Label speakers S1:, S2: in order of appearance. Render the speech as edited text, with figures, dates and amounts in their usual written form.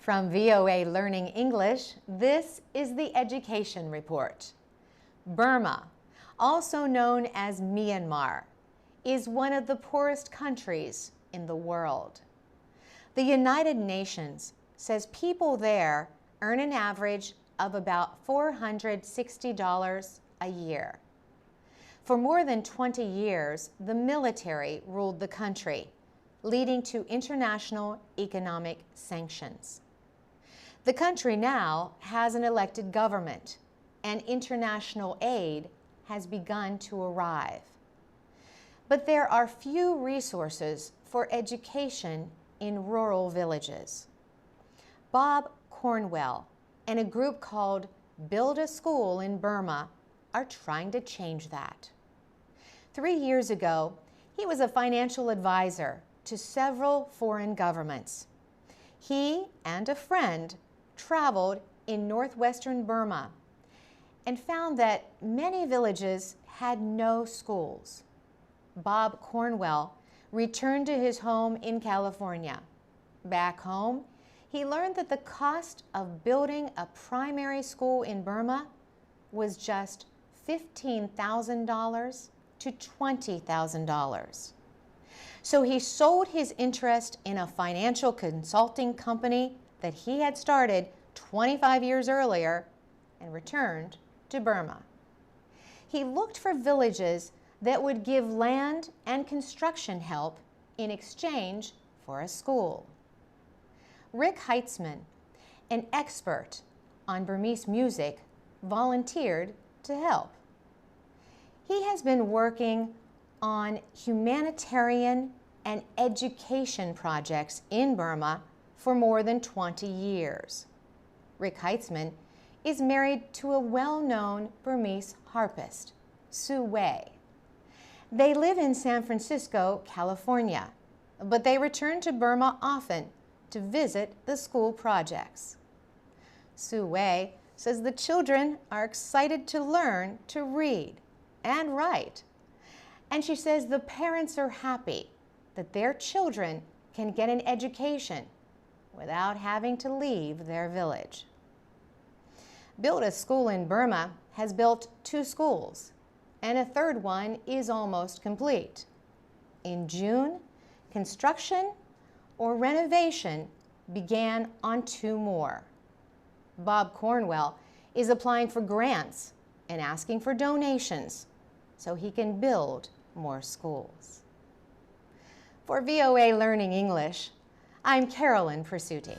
S1: From VOA Learning English, this is the Education Report. Burma, also known as Myanmar, is one of the poorest countries in the world. The United Nations says people there earn an average of about $460 a year. For more than 20 years, the military ruled the country, leading to international economic sanctions. The country now has an elected government, and international aid has begun to arrive. But there are few resources for education in rural villages. Bob Cornwell and a group called Build a School in Burma are trying to change that. 3 years ago, he was a financial advisor to several foreign governments. He and a friend traveled in northwestern Burma and found that many villages had no schools. Bob Cornwell returned to his home in California. Back home, he learned that the cost of building a primary school in Burma was just $15,000 to $20,000. So he sold his interest in a financial consulting company that he had started 25 years earlier and returned to Burma. He looked for villages that would give land and construction help in exchange for a school. Rick Heitzman, an expert on Burmese music, volunteered to help. He has been working on humanitarian and education projects in Burma for more than 20 years. Rick Heitzman is married to a well-known Burmese harpist, Sue Wei. They live in San Francisco, California, but they return to Burma often to visit the school projects. Sue Wei says the children are excited to learn to read and write. And she says the parents are happy that their children can get an education without having to leave their village. Build a School in Burma has built 2 schools, and a third one is almost complete. In June, construction or renovation began on 2 more. Bob Cornwell is applying for grants and asking for donations so he can build more schools. For VOA Learning English, I'm Carolyn Persutti.